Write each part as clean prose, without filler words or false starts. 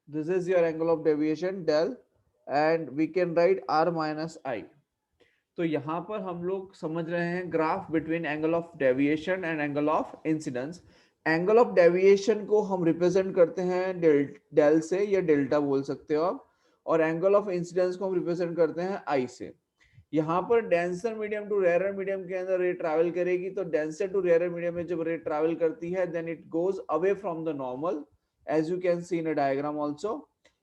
This is your angle of deviation del, and we can write r minus I. तो यहाँ पर हम लोग समझ रहे हैं graph between angle of deviation and angle of incidence. Angle of deviation को हम रिप्रेजेंट करते हैं डेल से या डेल्टा बोल सकते हो आप, और एंगल ऑफ इंसिडेंस को हम रिप्रेजेंट करते हैं आई से. यहाँ पर denser medium to rare medium के अंदर रे ट्रैवल करेगी, तो डेंसर टू रेयर मीडियम में जब रे ट्रैवल करती है then it goes away from the normal, as you can see in a diagram also.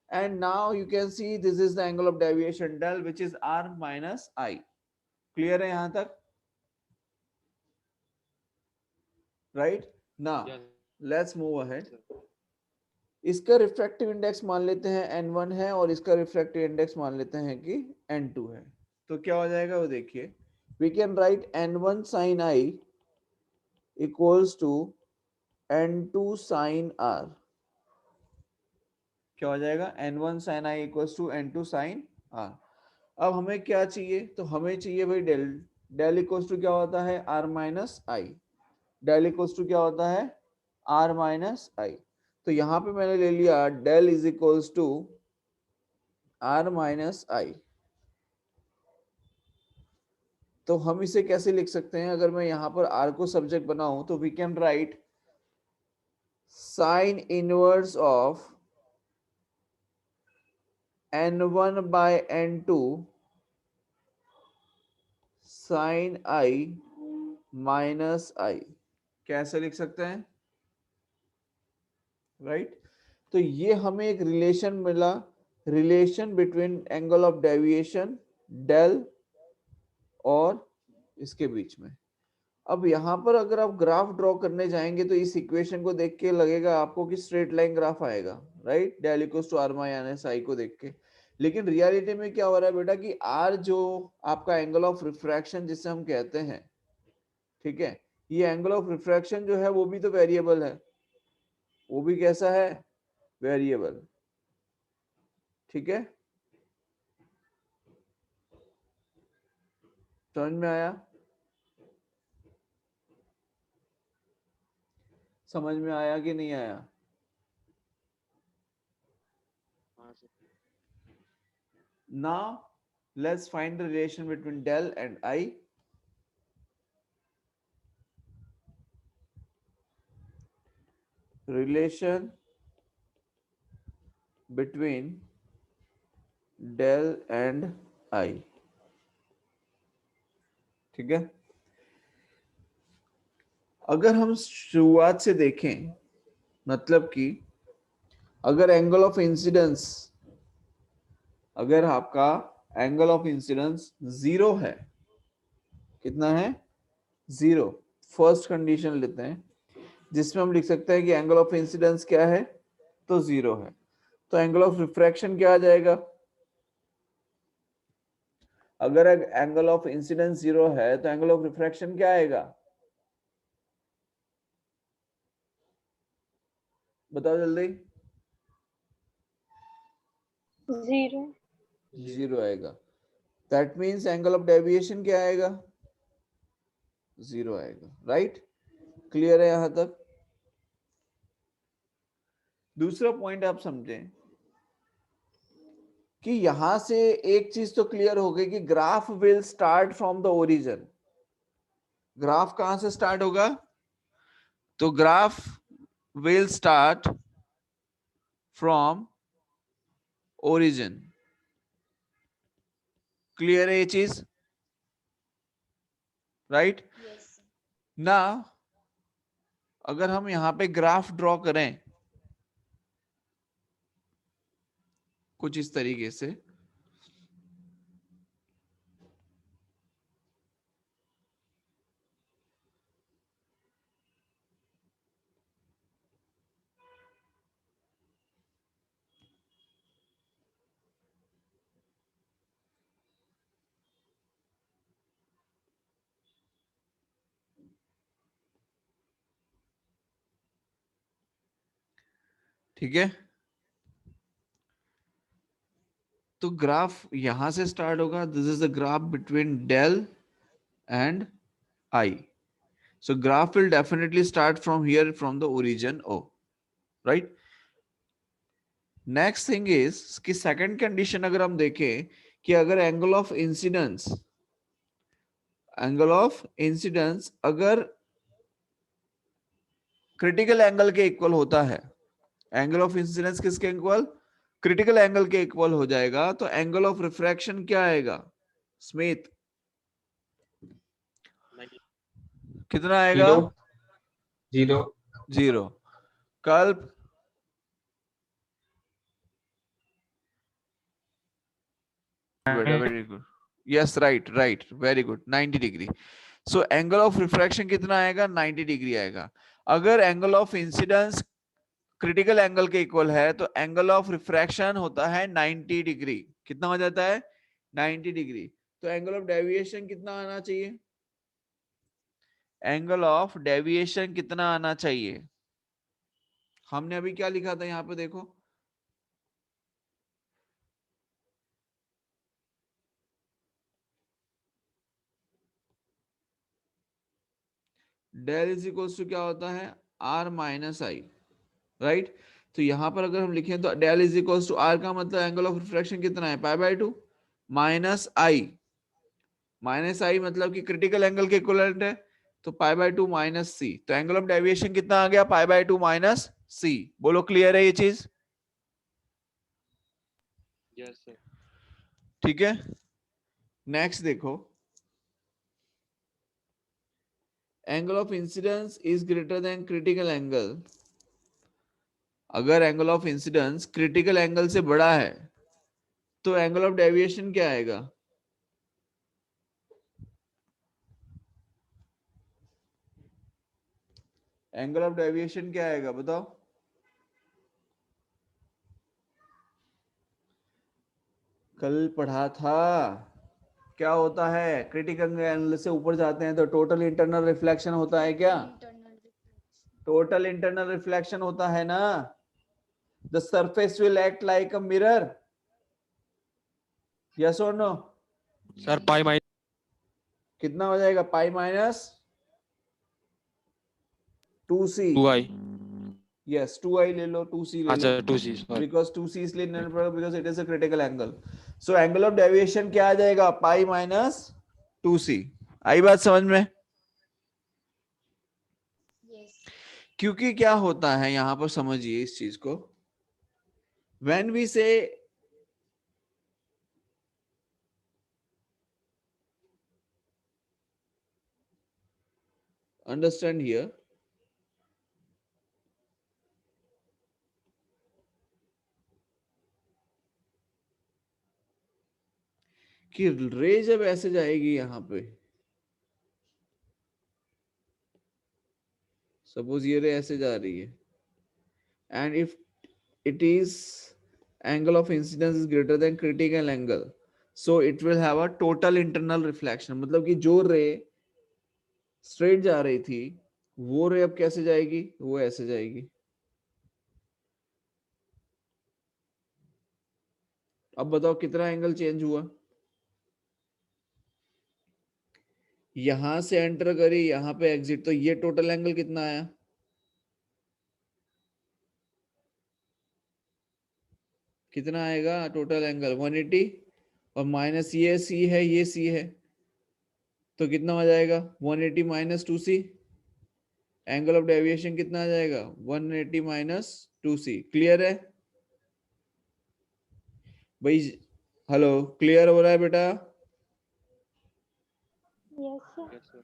And now you can see this is the angle of deviation del, which is r minus I. Clear है यहां तक? Right? Now let's move ahead. इसका refractive index मान लेते हैं n1 है, और इसका रिफ्रैक्टिव इंडेक्स मान लेते हैं कि n2 है. तो क्या हो जाएगा वो देखिए. We can write n1 sin I equals to n2 sin r. क्या हो जाएगा? n1 sin I equals to n2 sin r. अब हमें क्या चाहिए? तो हमें चाहिए भाई डेल. डेल इक्वल्स टू क्या होता है? r minus i. Del equals to क्या होता है? r minus i. तो यहां पे मैंने ले लिया del is equals to r minus i. तो हम इसे कैसे लिख सकते हैं? अगर मैं यहां पर r को सब्जेक्ट बनाऊं तो we can write sine inverse of n1 by n2 sine i minus i. कैसे लिख सकते हैं? राइट. तो ये हमें एक रिलेशन मिला, relation between angle of deviation del और इसके बीच में. अब यहां पर अगर आप ग्राफ ड्रॉ करने जाएंगे तो इस इक्वेशन को देख के लगेगा आपको कि स्ट्रेट लाइन ग्राफ आएगा, right, del equals to r minus i को देख के. लेकिन रियलिटी में क्या हो रहा है बेटा कि आर जो आपका एंगल ऑफ रिफ्रैक्शन जिसे हम कहते हैं, ठीक है, ये एंगल ऑफ रिफ्रैक्शन जो है वो भी तो वेरिएबल है. वो भी कैसा है? वेरिएबल. ठीक है, समझ में आया? समझ में आया कि नहीं आया? Now let's find the relation between del and I. Relation between del and I. ठीक है. अगर हम शुरुआत से देखें, मतलब कि अगर एंगल ऑफ इंसिडेंस, अगर आपका एंगल ऑफ इंसिडेंस जीरो है, कितना है? जीरो. फर्स्ट कंडीशन लेते हैं जिसमें हम लिख सकते हैं कि एंगल ऑफ इंसिडेंस क्या है? तो जीरो है. तो एंगल ऑफ रिफ्रैक्शन क्या आ जाएगा? अगर एंगल ऑफ इंसिडेंस जीरो है तो एंगल ऑफ रिफ्रैक्शन क्या आएगा? बताओ जल्दी. जीरो. जीरो आएगा. That means angle of deviation क्या आएगा? जीरो आएगा. राइट. क्लियर है यहां तक? दूसरा पॉइंट आप समझें कि यहां से एक चीज तो क्लियर हो गई कि graph will start from the origin. Graph कहां से स्टार्ट होगा? तो graph will start from origin. Clear है ये चीज? राइट. यस. ना अगर हम यहां पे ग्राफ ड्रॉ करें कुछ इस तरीके से, ठीक है, तो ग्राफ यहां से स्टार्ट होगा. This is the graph between del and I. So graph will definitely start from here from the origin O, right? Next thing is कि सेकंड कंडीशन अगर हम देखें कि अगर एंगल ऑफ इंसिडेंस अगर क्रिटिकल एंगल के equal होता है, एंगल ऑफ इंसिडेंस किसके इक्वल, क्रिटिकल एंगल के इक्वल हो जाएगा, तो एंगल ऑफ रिफ्रैक्शन क्या आएगा स्मिथ, कितना आएगा, 0 0 0। कल्प, very good, yes right right very good, 90 degree. So angle of refraction कितना आएगा, 90 डिग्री आएगा। अगर angle of incidence critical angle के इक्वल है तो एंगल ऑफ रिफ्रैक्शन होता है 90 डिग्री। कितना हो जाता है, 90 डिग्री। तो एंगल ऑफ डेविएशन कितना आना चाहिए, एंगल ऑफ डेविएशन कितना आना चाहिए, हमने अभी क्या लिखा था यहाँ पे देखो, डेल इज इक्वल टू क्या होता है, आर माइनस आई, राइट। तो यहां पर अगर हम लिखें तो del is equal to R का मतलब एंगल ऑफ रिफ्रैक्शन कितना है, पाई बाय 2 माइनस आई मतलब कि क्रिटिकल एंगल के इक्विवेलेंट है, तो पाई बाय 2 माइनस सी। तो एंगल ऑफ डेविएशन कितना आ गया, पाई बाय 2 माइनस सी। बोलो क्लियर है ये चीज, यस सर। ठीक है। नेक्स्ट देखो, angle of incidence is greater than critical angle. अगर angle of incidence critical angle से बड़ा है तो एंगल ऑफ डेविएशन क्या आएगा, एंगल ऑफ डेविएशन क्या आएगा बताओ, कल पढ़ा था, क्या होता है, क्रिटिकल एंगल से ऊपर जाते हैं तो टोटल इंटरनल रिफ्लेक्शन होता है, क्या टोटल इंटरनल रिफ्लेक्शन होता है ना। The surface will act like a mirror, yes और नो। सर पाई माइनस कितना हो जाएगा, पाई minus 2c, 2i। Yes 2i ले लो, 2c ले लो, अच्छा 2c सॉरी। बिकॉज 2c इसलिए लेना पड़ेगा because it is a critical angle. So angle of deviation क्या आ जाएगा, पाई माइनस 2c। आई बात समझ में, क्योंकि क्या होता है यहां पर समझिए इस चीज को, व्हेन वी से अंडरस्टैंड हियर, कि रे जब ऐसे जाएगी यहां पे, सपोज ये रे ऐसे जा रही है, and if it is angle of incidence is greater than critical angle, so it will have a total internal reflection। मतलब कि जो रे स्ट्रेट जा रही थी वो रे अब कैसे जाएगी, वो ऐसे जाएगी। अब बताओ कितना एंगल चेंज हुआ, यहां से एंटर करी यहां पे एग्जिट, तो ये टोटल एंगल कितना आया, कितना आएगा टोटल एंगल 180, और माइनस ये सी है ये सी है, तो कितना हो जाएगा 180 minus 2c, angle of deviation कितना आ जाएगा 180 माइनस 2c। क्लियर है भाई, हेलो क्लियर हो रहा है बेटा, यस सर।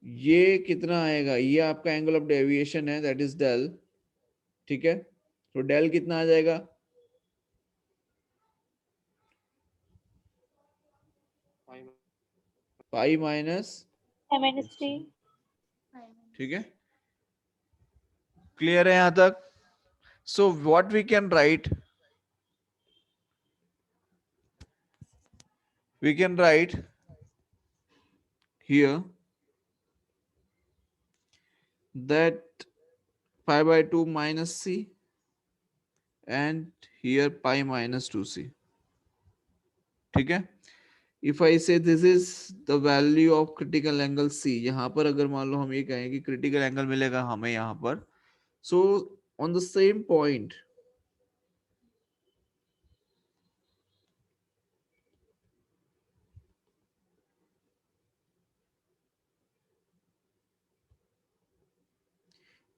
ये कितना आएगा, ये आपका एंगल ऑफ डेविएशन है दैट इज डेल, ठीक है। तो डेल कितना आ जाएगा, पाई माइनस, -3। ठीक है। क्लियर है यहां तक। So what we can write, we can write here that pi by 2 minus c and here pi minus 2c, ठीक है। if I say this is the value of critical angle c, यहां पर अगर मान लो हम ये कहें कि क्रिटिकल एंगल मिलेगा हमें यहां पर, so on the same point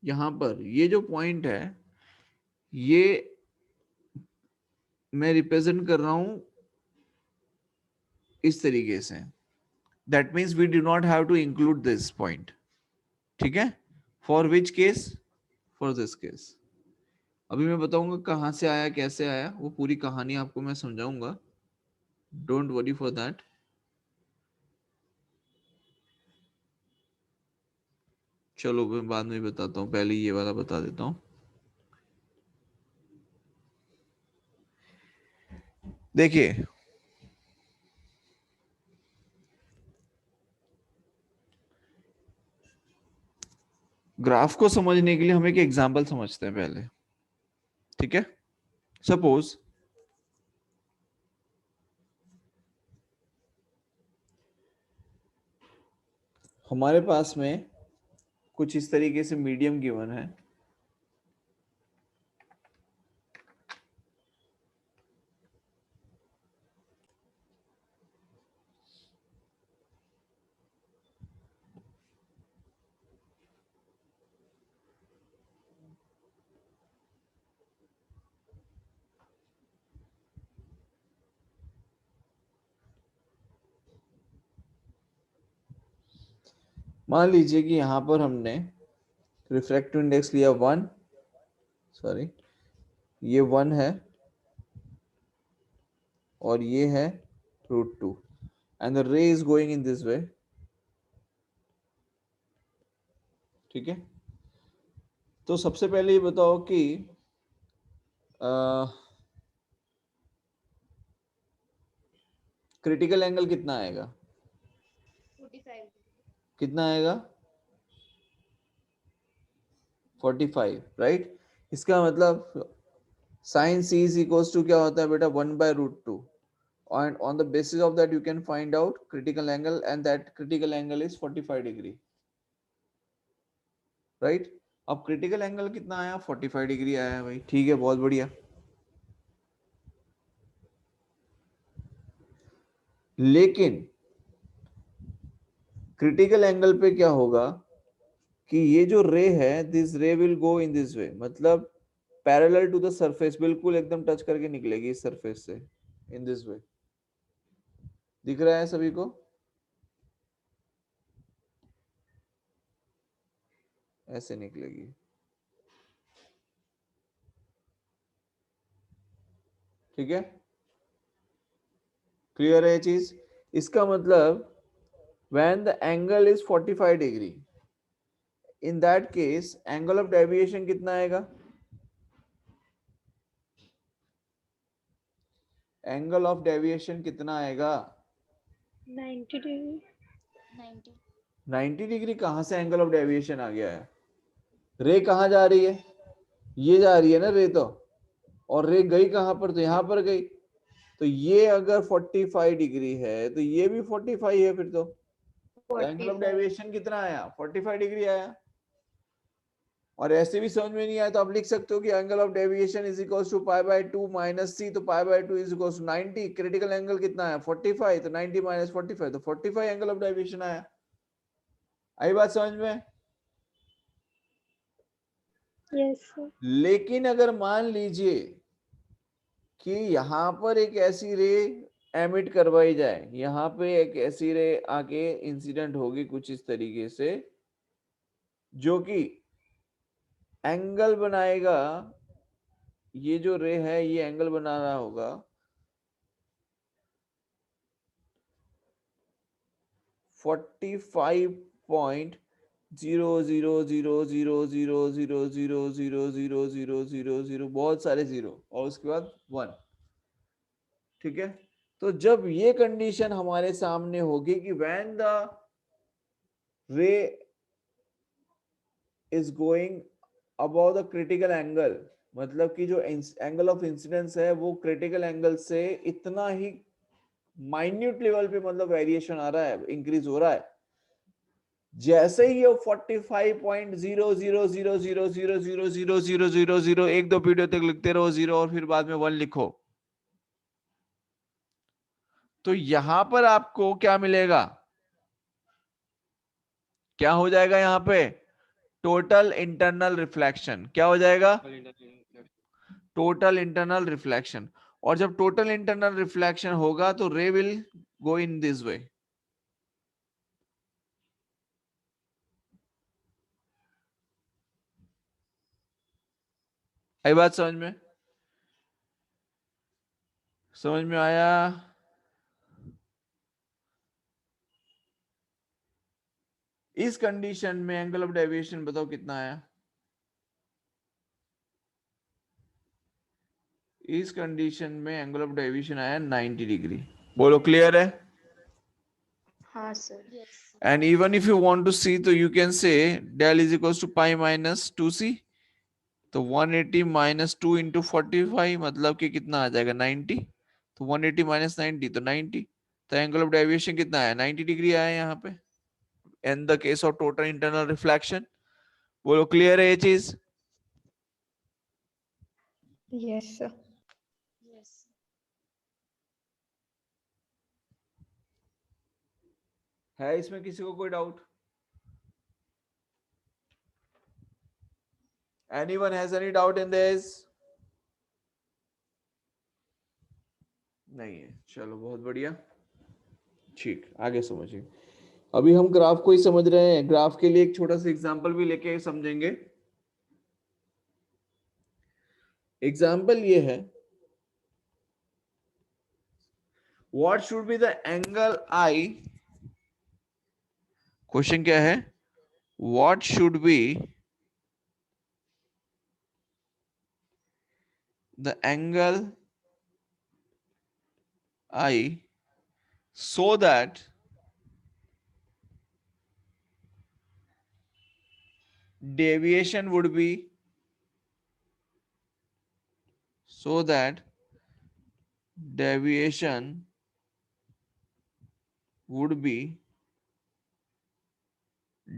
यहां पर ये जो पॉइंट है ये मैं रिप्रेजेंट कर रहा हूं इस तरीके से, that means we do not have to include this point, ठीक है। For which case, for this case. अभी मैं बताऊंगा कहां से आया कैसे आया, वो पूरी कहानी आपको मैं समझाऊंगा, डोंट वरी फॉर दैट। चलो मैं बाद में बताता हूँ, पहले ये वाला बता देता हूँ। देखिए ग्राफ को समझने के लिए हम एक एग्जांपल समझते हैं पहले, ठीक है। सपोज हमारे पास में कुछ इस तरीके से मीडियम गिवन है, मान लीजिए कि यहां पर हमने रिफ्रैक्टिव इंडेक्स लिया 1, सॉरी ये 1 है और ये है √2 एंड द रे is going in this way, ठीक है। तो सबसे पहले ये बताओ कि क्रिटिकल एंगल कितना आएगा, 45 कितना आएगा 45, राइट। इसका मतलब sine C is equals to क्या होता है बेटा 1/√2, and on the basis of that you can find out critical angle and that critical angle is 45 degree, right। अब critical angle कितना आया 45 डिग्री आया है भाई, ठीक है बहुत बढ़िया। लेकिन critical angle पे क्या होगा कि ये जो रे है दिस रे will go in this way, मतलब पैरेलल टू द सरफेस, बिल्कुल एकदम टच करके निकलेगी इस सरफेस से इन दिस वे, दिख रहा है सभी को, ऐसे निकलेगी, ठीक है। क्लियर है ये चीज। इसका मतलब when the angle is 45 degree, in that case angle of deviation कितना आएगा, एंगल ऑफ डेविएशन कितना आएगा 90 degree 90 डिग्री। कहां से एंगल ऑफ डेविएशन आ गया है, रे कहां जा रही है, ये जा रही है ना रे, तो और रे गई कहां पर, तो यहां पर गई, तो ये अगर 45 डिग्री है तो ये भी 45 है, फिर तो एंगल ऑफ 45 डेविएशन कितना आया 45 डिग्री आया। और ऐसे भी समझ में नहीं आया तो आप लिख सकते हो कि angle of deviation is equals to π/2 minus c, तो π/2 is equals to 90। Critical angle कितना है 45, तो 90 माइनस 45, तो 45 एंगल ऑफ डेविएशन आया। आई बात समझ में। yes sir लेकिन अगर मान लीजिए कि यहां पर एक ऐसी रे एमिट करवाई जाए, यहां पे एक ऐसी रे आके इंसिडेंट होगी कुछ इस तरीके से जो कि एंगल बनाएगा, ये जो रे है ये एंगल बना रहा होगा 45.000000000000, बहुत सारे जीरो और उसके बाद 1, ठीक है। तो जब ये कंडीशन हमारे सामने होगी कि व्हेन द रे is going above the critical angle, मतलब कि जो एंगल ऑफ इंसिडेंस है वो क्रिटिकल एंगल से इतना ही माइन्यूट लेवल पे मतलब वेरिएशन आ रहा है, इंक्रीज हो रहा है, जैसे ही ये 45.0000000000 एक दो वीडियो तक लिखते रहो जीरो और फिर बाद में 1 लिखो, तो यहां पर आपको क्या मिलेगा, क्या हो जाएगा यहां पे टोटल इंटरनल रिफ्लेक्शन क्या हो जाएगा? Total internal reflection. और जब टोटल इंटरनल रिफ्लेक्शन होगा तो रे will go in this way. आई बात समझ में? समझ में आया? इस कंडीशन में एंगल ऑफ डेविएशन बताओ कितना आया? इस कंडीशन में एंगल ऑफ डेविएशन आया 90 डिग्री। बोलो क्लियर है? हाँ sir. And even if you want to see, तो you can say del is equals to pi minus 2c. तो 180 minus 2 into 45 मतलब कि कितना आ जाएगा? 90। तो 180 minus 90 तो 90। तो एंगल ऑफ डेविएशन कितना आया? 90 डिग्री आया यहाँ पे in the case of total internal reflection। बोलो क्लियर है ये चीज? Yes sir. है इसमें किसी को कोई doubt? Anyone has any doubt in this? नहीं है, चलो बहुत बढ़िया। ठीक, आगे समझिए। अभी हम ग्राफ को ही समझ रहे हैं, ग्राफ के लिए एक छोटा सा एग्जांपल भी लेके समझेंगे। एग्जांपल ये है, what should be the angle I. Question क्या है? What should be the angle I so that deviation would be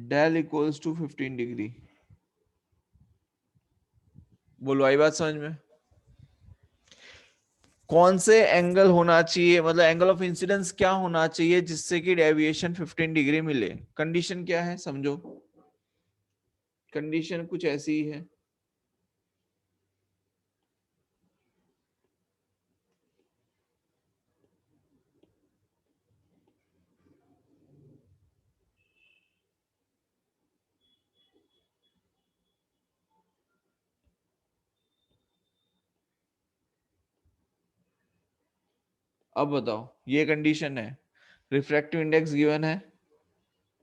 del equals to 15 degree. बोलो आई बात समझ में? कौन से एंगल होना चाहिए, मतलब एंगल ऑफ इंसिडेंस क्या होना चाहिए जिससे कि डेविएशन 15 डिग्री मिले? कंडीशन क्या है समझो। कंडीशन कुछ ऐसी ही है। अब बताओ, ये कंडीशन है, रिफ्रैक्टिव इंडेक्स गिवन है,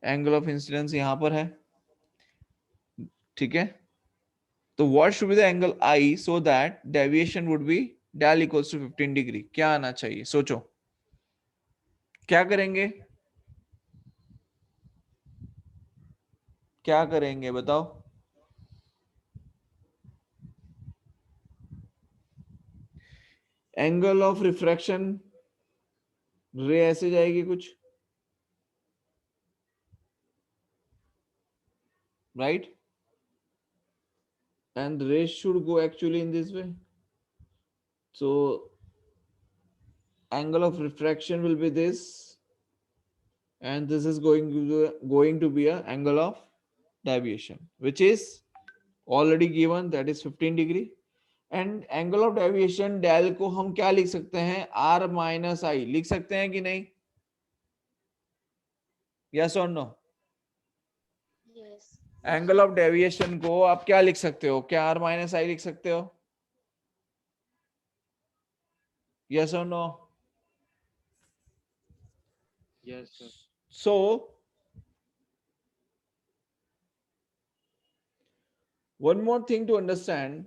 एंगल ऑफ इंसिडेंस यहां पर है, ठीक है? तो what should be the angle I so that deviation would be del equals to 15 degree? क्या आना चाहिए सोचो, क्या करेंगे? क्या करेंगे बताओ? एंगल ऑफ रिफ्रैक्शन रे ऐसे जाएगी कुछ, right? And rays should go actually in this way. So angle of refraction will be this, and this is going to be a angle of deviation, which is already given, that is 15 degree. And angle of deviation del को हम क्या लिख सकते हैं? r minus I लिख सकते हैं कि नहीं? Yes or no? Angle of deviation को आप क्या लिख सकते हो? क्या r minus I लिख सकते हो? Yes or no? Yes, sir. So one more thing to understand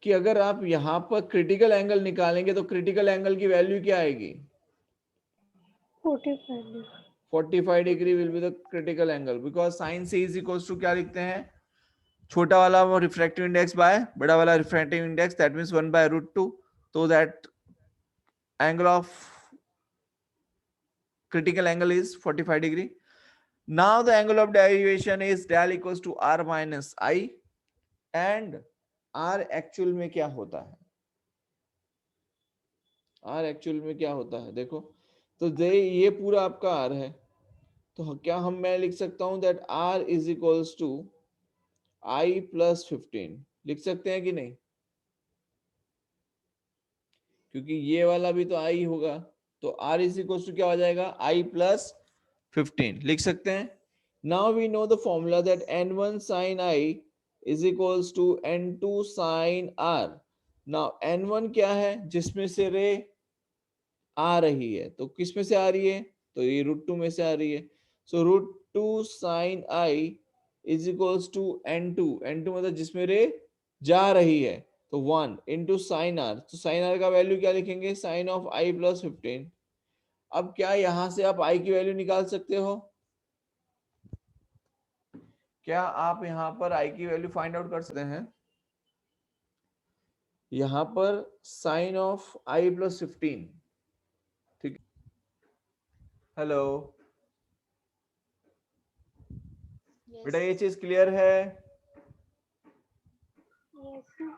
कि अगर आप यहां पर क्रिटिकल एंगल निकालेंगे तो क्रिटिकल एंगल की वैल्यू क्या आएगी? 45। 45 degree will be the critical angle, because sign से इज इक्वल्स टू क्या लिखते हैं? छोटा वाला वो रिफ्रैक्टिव इंडेक्स बाय बड़ा वाला रिफ्रैक्टिव इंडेक्स, दैट मींस 1/√2। तो that angle of critical angle is 45 degree. Now the angle of derivation is del equals to r minus I, and r actual में क्या होता है? r actual में क्या होता है देखो, तो ये पूरा आपका r है, तो क्या मैं लिख सकता हूं that r is equals to i plus 15 लिख सकते हैं कि नहीं, क्योंकि ये वाला भी तो i होगा, तो r इज इक्वल टू क्या हो जाएगा, i प्लस 15 लिख सकते हैं. Now we know the formula that n1 sin i is equals to n2 sin r. Now n1 क्या है, जिसमें से रे आ रही है, तो किस में से आ रही है, तो ये √2 में से आ रही है. So √2 sin i is equals to n2, n2 मतलब जिसमें रे जा रही है, तो 1 इंटू साइन आर. तो साइन आर का वैल्यू क्या लिखेंगे, साइन ऑफ i प्लस 15. अब क्या यहां से आप i की वैल्यू निकाल सकते हो, क्या आप यहां पर i की वैल्यू फाइंड आउट कर सकते हैं. यहां पर साइन ऑफ i प्लस 15, ठीक. हेलो बेटा, ये Yes. चीज क्लियर है. Yes, sir.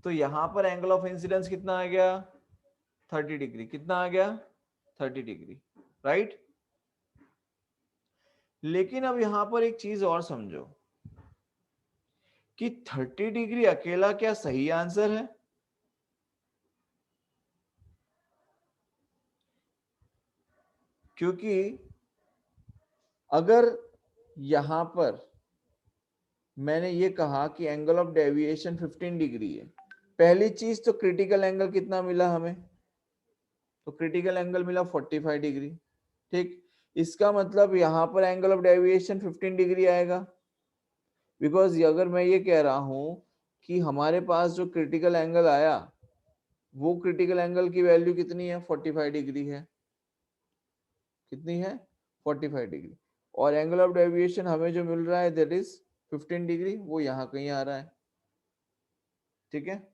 तो यहां पर एंगल ऑफ इंसिडेंस कितना आ गया, 30 डिग्री. कितना आ गया, 30 डिग्री, राइट. लेकिन अब यहां पर एक चीज और समझो कि 30 डिग्री अकेला क्या सही आंसर है, क्योंकि अगर यहां पर मैंने ये कहा कि एंगल ऑफ डेविएशन 15 डिग्री है, पहली चीज तो क्रिटिकल एंगल कितना मिला हमें, तो क्रिटिकल एंगल मिला 45 डिग्री, ठीक. इसका मतलब यहां पर एंगल ऑफ डेविएशन 15 डिग्री आएगा, बिकॉज अगर मैं ये कह रहा हूं कि हमारे पास जो क्रिटिकल एंगल आया, वो क्रिटिकल एंगल की वैल्यू कितनी है, 45 डिग्री है. कितनी है, 45 डिग्री. और एंगल ऑफ डेविएशन हमें जो मिल रहा है दैट इज 15 डिग्री, वो यहाँ कहीं आ रहा है, ठीक है.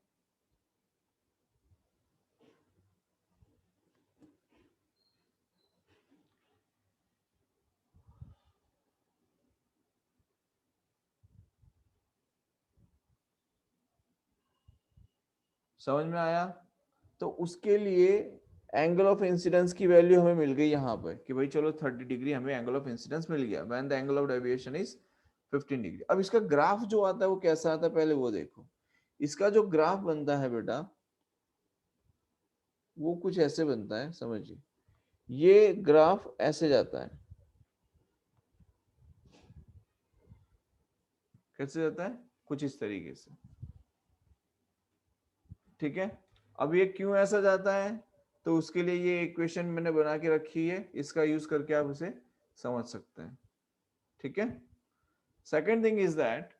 समझ में आया. तो उसके लिए एंगल ऑफ इंसिडेंस की वैल्यू हमें मिल गई यहाँ पर कि भाई चलो 30 डिग्री हमें एंगल ऑफ इंसिडेंस मिल गया when the angle of deviation is 15 degree. अब इसका ग्राफ जो आता है वो कैसा आता है, पहले वो देखो. इसका जो ग्राफ बनता है बेटा, वो कुछ ऐसे बनता है, समझिए. ये ग्राफ ऐसे जाता है, कैसे जाता है, कुछ इस तरीके से, ठीक है. अब ये क्यों ऐसा जाता है, तो उसके लिए ये इक्वेशन मैंने बना के रखी है, इसका यूज करके आप उसे समझ सकते हैं, ठीक है. सेकेंड थिंग इज दैट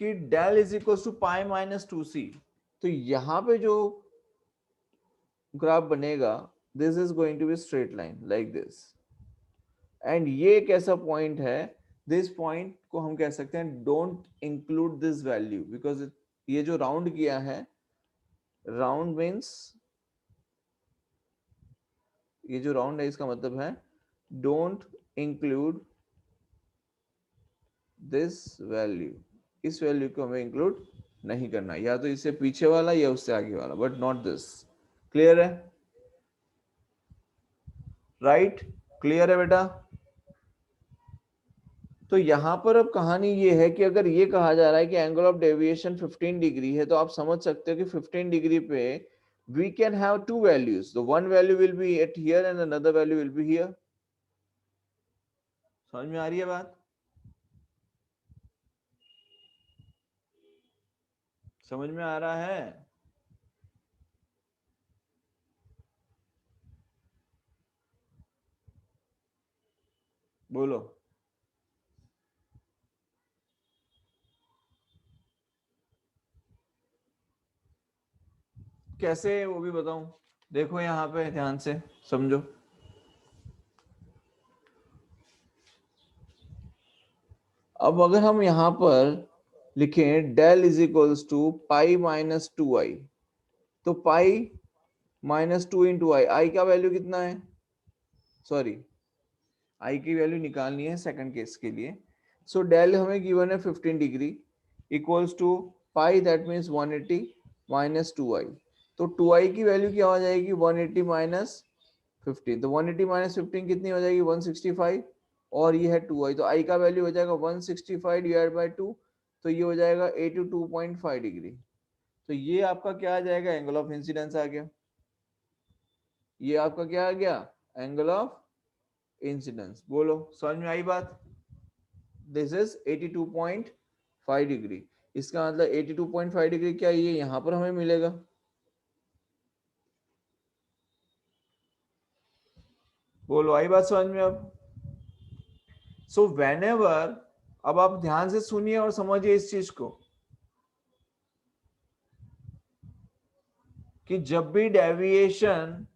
कि del is equal to pi minus 2c. तो यहां पे जो ग्राफ बनेगा, this is going to be straight line like this, and ये एक ऐसा पॉइंट है, दिस पॉइंट को हम कह सकते हैं don't include this value, because ये जो राउंड किया है, राउंड मीन्स ये जो राउंड है इसका मतलब है डोंट इंक्लूड दिस वैल्यू. इस वैल्यू को हमें इंक्लूड नहीं करना, या तो इससे पीछे वाला या उससे आगे वाला, बट नॉट दिस. क्लियर है, राइट. क्लियर है बेटा. तो यहां पर अब कहानी ये है कि अगर ये कहा जा रहा है कि एंगल ऑफ डेविएशन 15 डिग्री है, तो आप समझ सकते हो कि 15 डिग्री पे we can have two values. The one value will be at here and another value will be here. समझ में आ रही है बात, समझ में आ रहा है. बोलो. कैसे, वो भी बताऊं. देखो यहाँ पे ध्यान से समझो. अब अगर हम यहाँ पर लिखें del is equals to pi minus 2i, तो पाई माइनस 2 इंटू आई, आई का वैल्यू कितना है, सॉरी आई की वैल्यू निकालनी है सेकंड केस के लिए. सो डेल हमें गिवन है 15 degree equals to pi, that means 180 minus 2i. तो 2i की वैल्यू क्या हो जाएगी, 180 माइनस 15. तो 180 माइनस 15 कितनी हो जाएगी, 165. और ये है 2i, तो i का वैल्यू हो जाएगा 165 डिवाइड बाय 2, तो ये हो जाएगा 82.5 डिग्री। तो ये आपका क्या आ जाएगा, एंगल ऑफ इंसिडेंस आ गया। ये आपका क्या आ गया, एंगल ऑफ इंसिडेंस। बोलो समझ में आई बात। This is 82.5 degree. इसका मतलब 82.5 डिग्री क्या ये यहां पर हमें मिलेगा। बोलो आई बात समझ में अब। सो व्हेनेवर, अब आप ध्यान से सुनिए और समझिए इस चीज को, कि जब भी डेविएशन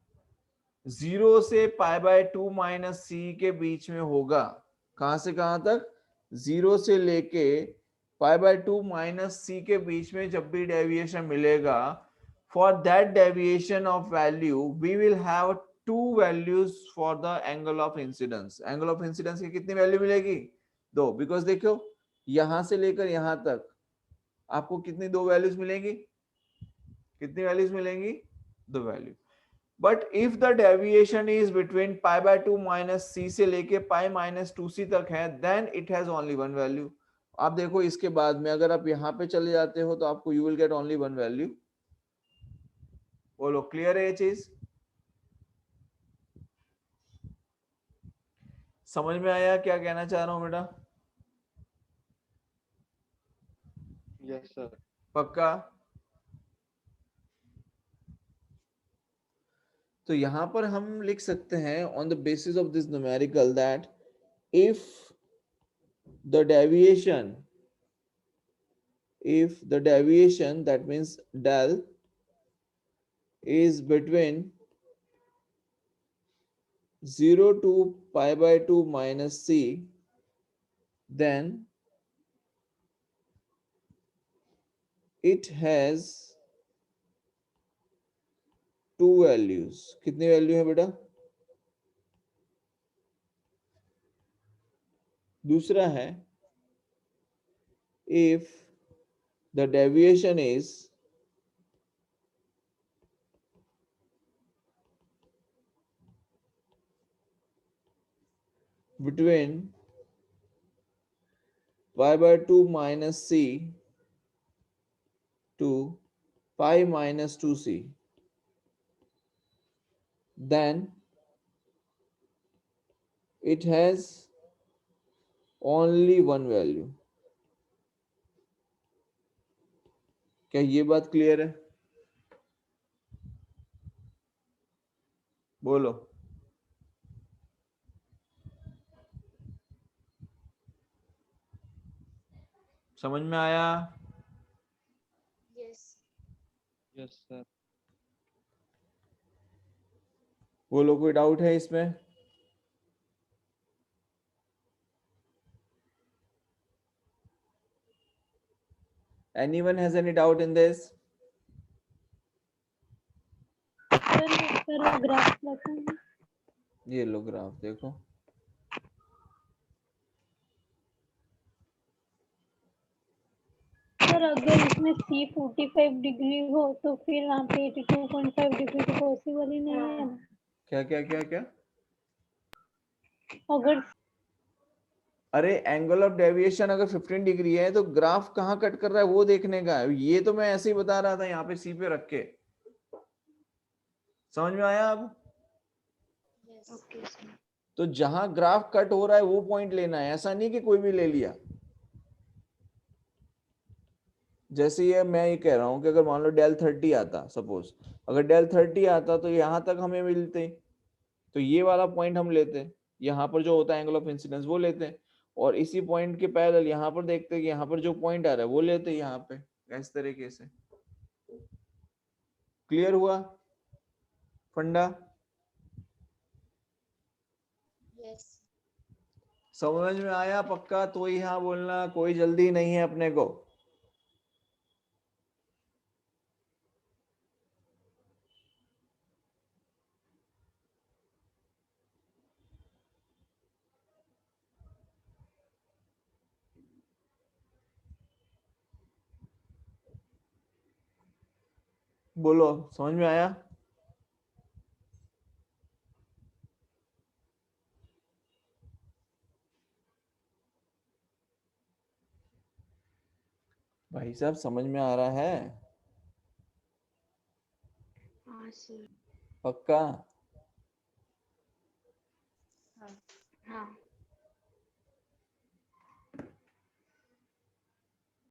0 से π/2 माइनस सी के बीच में होगा, कहां से कहां तक, 0 से लेके π/2 माइनस सी के बीच में जब भी डेविएशन मिलेगा, for that deviation of value we will have two values for the angle of incidence. Angle of incidence की कितनी वैल्यू मिलेगी, दो। बिकॉज देखो यहां से लेकर यहां तक आपको कितनी दो वैल्यूज मिलेंगी, कितनी वैल्यूज मिलेंगी, दो value. But if the deviation is between π/2 minus c से लेके π-2c तक है, then it has only one value. आप देखो इसके बाद में अगर आप यहाँ पे चले जाते हो तो आपको you will get only one value. बोलो क्लियर है ये चीज, समझ में आया क्या कहना चाह रहा हूं बेटा। Yes sir. पक्का। तो यहां पर हम लिख सकते हैं on the basis of this numerical that if the deviation, if the deviation, that means del, is between 0 to π/2 minus c, then it has two values। कितनी वैल्यू है बेटा, दूसरा है if the deviation is between π/2 minus c to π-2c, then it has only one value। क्या ये बात clear है, बोलो। समझ में आया। Yes. Yes sir. बोलो कोई डाउट है इसमें। Anyone has any doubt in this? Sir graph बताएं। ये लो ग्राफ देखो। सर अगर इसमें C 45 डिग्री हो तो फिर वहाँ पे 82.5 डिग्री तो पॉसिबल ही नहीं है ना। क्या क्या क्या क्या, अगर अरे एंगल ऑफ डेविएशन अगर 15 डिग्री है तो ग्राफ कहाँ कट कर रहा है वो देखने का है। ये तो मैं ऐसे ही बता रहा था यहाँ पे सी पे रख के। समझ में आया अब। Okay sir. तो जहां ग्राफ कट हो रहा है वो पॉइंट लेना है, ऐसा नहीं कि कोई भी ले लिया। जैसे ये मैं ये कह रहा हूं कि अगर मान लो डेल 30 आता, सपोज अगर डेल 30 आता तो यहां तक हमें मिलते, तो ये वाला पॉइंट हम लेते, यहाँ पर जो होता है एंगल ऑफ इंसिडेंस वो लेते हैं, और इसी पॉइंट के पैरेलल यहाँ पर देखते हैं कि यहाँ पर जो पॉइंट आ रहा है वो लेते हैं यहाँ पे, इस तरीके से। क्लियर हुआ फंडा। यस। समझ में आया पक्का। तो यहाँ बोलना, कोई जल्दी नहीं है अपने को। बोलो समझ में आया। भाई साहब समझ में आ रहा है? हाँ सर। पक्का? हाँ।